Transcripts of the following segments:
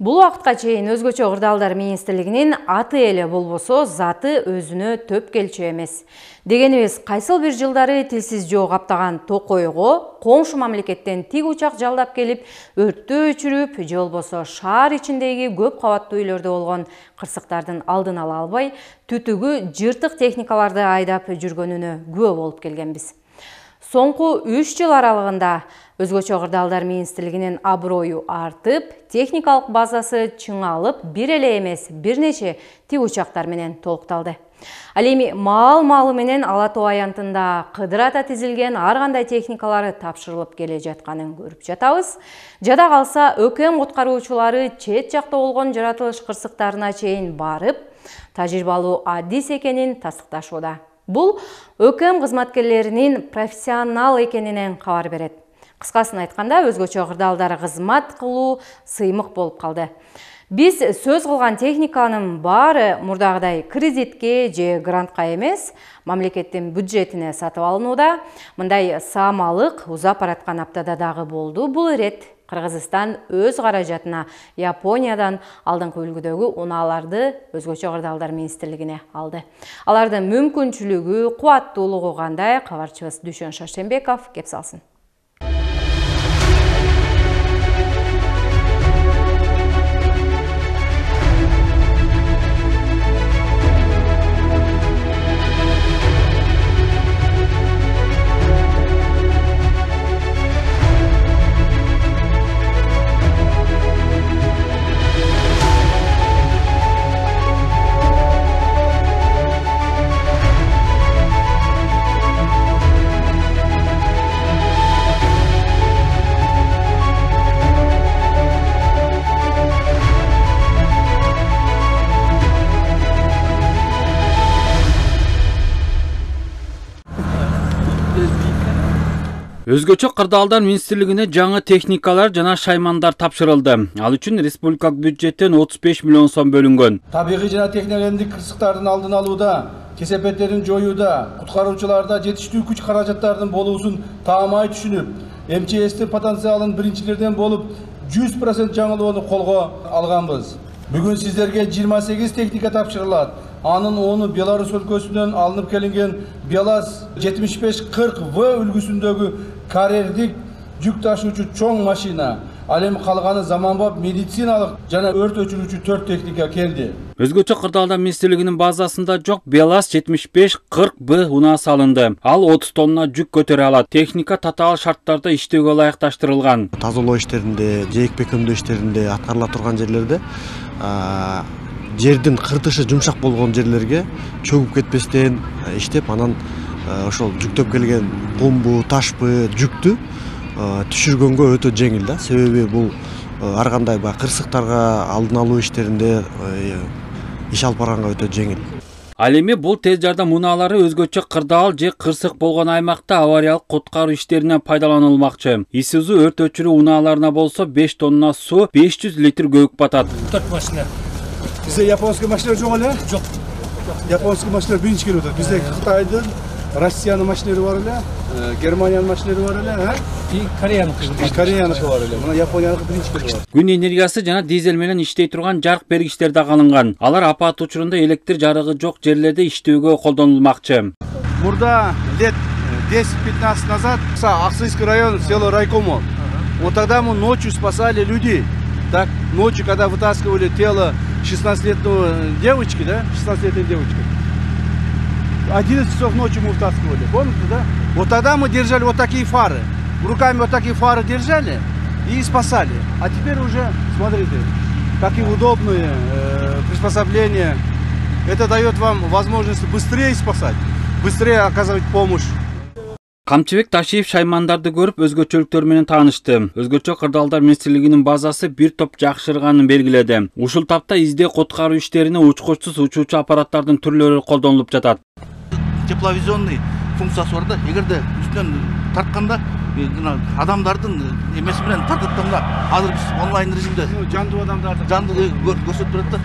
Бул вакытка чейин Өзгөчө кырдаалдар министрлигинин аты эле болбосо, заты өзүнө төп келчү эмес. Дегенибиз, кайсыл бир жылдары тилсиз жөө каптаган Токойго коңшу мамлекеттен тик учак жалдап келип, өрттү өчүрүп, же болбосо шаар ичиндеги көп кабаттуу үйлөрдө болгон кырсыктардын алдын ала албай, түтүгү жыртык техникаларды айдап жүргөнүнө күбө болуп келгенбиз. Соңку 3 жыл аралыгында Өзгөчө кырдаалдар министрлигинин аброю артып, техникалык базасы чыңалып, бир эле эмес, бир нече тик учактар менен толукталды. Ал эми маал-маалы менен Ала Тоо аянтында кыдырата тизилген ар кандай техникалары тапшырылып келе жатканын көрүп жатабыз. Жада калса, ÖKM куткаруучулары чет жакта болгон жаратылыш кырсыктарына чейин барып, тажрыйбалуу адис экенин тастыкташууда. Бул ÖKM кызматкерлеринин профессионал экенинен кабар берет. Кыскасын айтканда, өзгөчө кырдаалдар кызмат кылуу сыймык болуп калды. Биз сөз кылган техниканын баары мурдагыдай кредитке же грантка эмес, мамлекеттин бюджетине сатып алынууда. Мындай саамалык узап бараткан аптада дагы болду. Бул ирет Кыргызстан өз каражатына Япониядан алдыңкы үлгүдөгү унааларды Өзгөчө кырдаалдар министрлигине алды. Алардын мүмкүнчүлүгү, кубаттуулугу кандай? Кабарчыбыз Дүйшөн Шаршембеков кеп салсын. Өзгөчө кырдаалдар министрлигине жаңы техникалар жана шаймандар тапшырылды. Ал үчүн республикалык бюджеттен 35 миллион сом бөлүнгөн. Табигый жана техногендик кырсыктардын алдын алууда, кесепеттерин жоюуда, куткаруучуларда жетиштүү күч каражаттардын болуусун таамай түшүнүп, МЧСтин потенциалын биринчилерден болуп 100% жаңылоону колго алганбыз. Бүгүн сиздерге 28 техника тапшырылат. Анын 10-у Беларусь өлкөсүнөн алынып келинген БелАЗ 7540В үлгүсүндөгү карьердик жүк ташуучу чоң машина. Ал эми калганы заманбап медициналык жана өрт өчүрүүчү 4 техника келди. Өзгөчө кырдаалдар министрлигинин базасында жок БелАЗ 7540В унаасы алынды. Ал 30 тонна жүк көтөрө алат. Техника татаал шарттарда иштөөгө ылайыкташтырылган. Тазалоо иштеринде, жээкпе көмдөө иштеринде аткарыла турган жерлерде жердин кыртышы жумшак болгон жерлерге чөгүп кетпестен иштеп, анан ошол жүктөп келген кумбу, ташпы, жүктү түшүргөнгө өтө жеңил да. Себеби бул ар кандай кырсыктарга алдын алуу иштеринде иш алып барганга өтө жеңил. Ал эми бул тез жардам унаалары өзгөчө кырдаал же кырсык болгон аймакта авариялык куткаруу иштерине пайдаланылмакчы. Исузу өрт өчүрүү унааларына болсо 5 тонна суу, 500 литр көбүк батат. 4 машина. Бизде японский машиналар жок эле? Жок. Японский машиналар биринчи келип атат. Бизде Кытайдын, Россиянын машиналары бар эле, Германиянын машиналары бар эле, И Кореяныкы бар эле. Мына Японияныкы биринчи келип атат. Күн энергиясы жана дизель менен иштей турган жарык бергичтер да алынган. Алар апат учурунда электр жарыгы жок жерлерде иштөөгө колдонулмакчы. Мурда лет 10-15 назад Аксайский район, село Райкомол. Вот тогда мы ночью спасали людей. Так, ночью, когда вытаскивали тело 16-летнего девочки, да, 16-летней девочки, 11 часов ночи мы вытаскивали, помните, да? Вот тогда мы держали вот такие фары, руками вот такие фары держали и спасали. А теперь уже, смотрите, какие удобные приспособления. Это дает вам возможность быстрее спасать, быстрее оказывать помощь. Камчыбек Ташиев шаймандарды көрүп өзгөчөлүктөр менен таанышты. Өзгөчө кырдаалдар министрлигинин базасы бир топ жакшырганын белгиледи. Ушул тапта издөө куткаруу иштерине учкучсуз учуучу аппараттардын түрлөрү колдонулуп жатат. Тепловизионный функциясы бар да, эгерде үстүнөн тартканда адамдардын эмеси менен тартканда азыр биз онлайн режимде Жандуу адамдарды көрсөтүп турат да.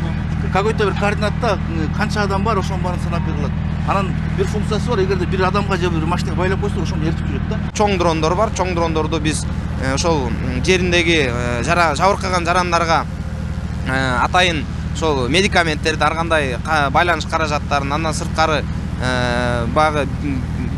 Какой-то бир координатта канча адам бар, ошонун баарын санап берилет. Анан бир функциясы бар, эгерде бир адамга же бир машинага байлап койсо, ошону эртип жүрөт да. Чоң дрондор бар. Чоң дрондорду биз ошол жериндеги жабыркаган жарандарга атайын ошол медикаменттерди ар кандай байланыш каражаттарын, андан сырткары баягы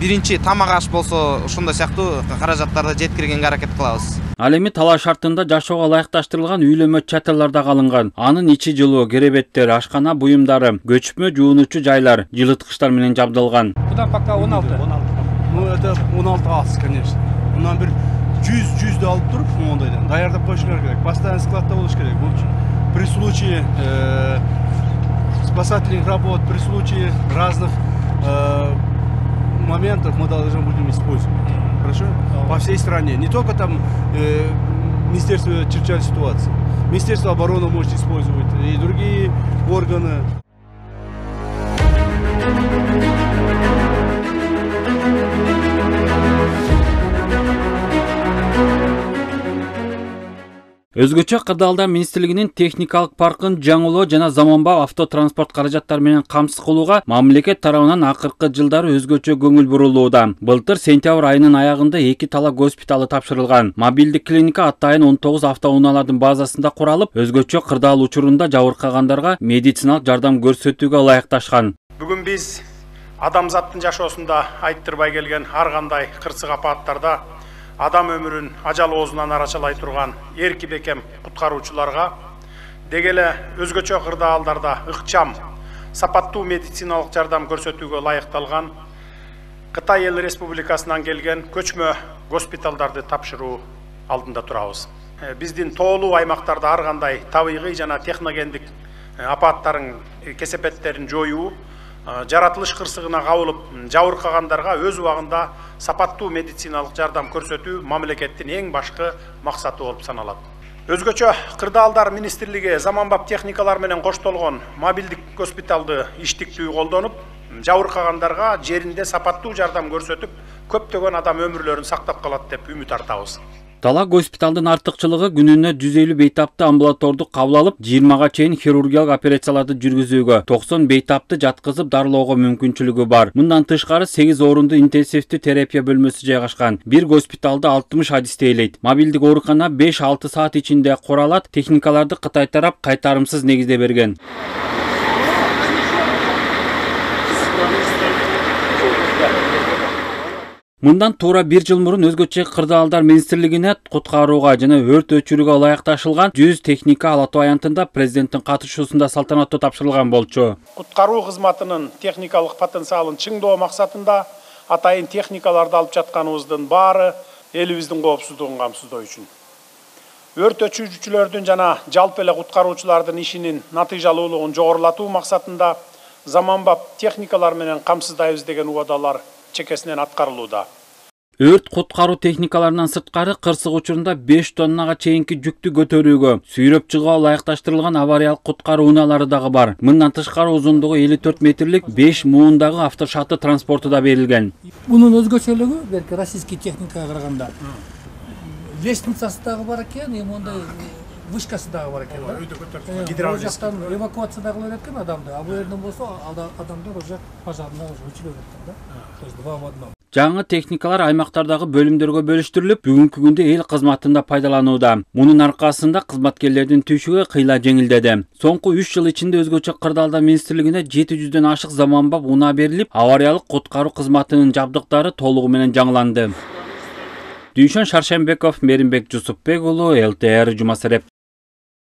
биринчи тамак аш болсо ошондой сыяктуу каражаттарды жеткиргенге аракет кылабыз. Ал эми талаа шартында жашоого ылайыкташтырылган үйлөнмө чатырлар да калынган. Анын ичи жылуу, керебеттер, ашкана буюмдары, көчмө жуунуучу жайлар, жылыткычтар менен жабдылган. Будан пока 16. Ну это 16 аз, конечно. Мындан бир 100 алып туруп, мондайдан даярдап коюшулар керек. Постоянно складта болуш керек. Бул при случае спасательных работ, при случае разных моментов мы должны будем использовать. Хорошо? По всей стране. Не только там Министерство чрезвычайной ситуации. Министерство обороны может использовать и другие органы. Өзгөчө Кырдаалдар министрлигинин техникалык паркын жаңылоо жана заманбап автотранспорт каражаттары менен камсыз кылууга мамлекет тарабынан акыркы жылдары өзгөчө көңүл бурулууда. Былтыр сентябрь айынын аягында 2 талаа госпиталы тапшырылган. Мобилдик клиника атайын 19 автоунаалардын базасында куралып, өзгөчө Кырдаал учурунда жабыркагандарга медициналык жардам көрсөтүүгө ылайыкташкан. Бүгүн биз адамзаттын жашоосунда айттырбай келген ар кандай кырсык апаттарда адам өмүрүн ажал оозунан арачалай турган эрки бекем куткаруучуларга дегеле өзгөчө кырдаалдарда ыкчам сапаттуу медициналык жардам көрсөтүүгө ылайыкталган Кытай Эл Республикасынан келген көчмө госпиталдарды тапшыруу алдында турабыз. Биздин тоолуу аймактарда ар кандай табигый жана техногендик апаттарын кесепеттерин жоюу, жаратылыш кырсыгына кабылып жабыркагандарга өз убагында сапаттуу медициналык жардам көрсөтүү мамлекеттин эң башкы максаты болуп саналат. Өзгөчө Кырдаалдар министрлиги заманбап техникалар менен коштолгон мобилдик госпиталды иштиктүү колдонуп, жабыркагандарга жеринде сапаттуу жардам көрсөтүп, көптөгөн адам өмүрлөрүн сактап калат деп үмүт артабыз. Талаа госпиталдын артыкчылыгы күнүнө 150 бейтапты амбулатордук кабыл алып, 20га чейин хирургиялык операцияларды жүргүзүүгө, 90 бейтапты жаткызып дарылоого мүмкүнчүлүгү бар. Мындан тышкары 8 орунду интенсивдүү терапия бөлмөсү жайгашкан. Бир госпиталда 60 адисте эйлейт. Мобилдик оорукана 5-6 саат ичинде куралат. Техникаларды Кытай тарап кайтарымсыз негизде берген. Мындан туура 1 жыл мурун өзгөчө Кырдаалдар министрлигине куткарууга жана өрт өчүрүүгө ылайыкташылган 100 техника Ала Тоо аянтында президенттин катышуусунда салтанаттуу тапшырылган болчу. Куткаруу кызматынын техникалык потенциалын чыңдоо максатында атайын техникаларды алып жатканыбыздын баары элибиздин коопсуздугун камсыздоо үчүн. Өрт өчүрүүчүлөрдүн жана жалпы эле куткаруучулардын ишинин натыйжалуулугун жогорулатуу максатында заманбап техникалар менен камсыздайбыз деген убадалар чекесинен аткарылууда. Өрт куткаруу техникаларынан сырткары кырсык учурунда 5 тоннага чейинки жүктү көтөрүүгө, сүйрөп чыгууга ылайыкташтырылган авариялык куткаруу унаалары дагы бар. Мындан тышкары узундугу 54 метрлик 5 муундагы автошаты транспорту да берилген. Мунун өзгөчөлүгү белки российский техникага караганда лестницасы дагы бар экен, мондай вышкасы дагы бар экен. Гидравлический эвакуация дагы кылат экен адамды. А бу жерден болсо адамдар уже пожарына өчүрө кеткен да. То есть 2 в 1. Жаңы техникалар аймактардагы бөлүмдөргө бөлүштүрүлүп, бүгүнкү күндө эл кызматында пайдаланууда. Мунун аркасында кызматкерлердин түшүгү кыйла жеңилдеди. Соңку 3 жыл ичинде өзгөчө Кырдаалдар министрлигине 700дөн ашык заманбап унаа берилип, авариялык куткаруу кызматынын жабдыктары толугу менен жаңыланды. Дүйшөн Шаршенбеков, Меримбек Жусупбек уулу, ЛТР Жумасереп.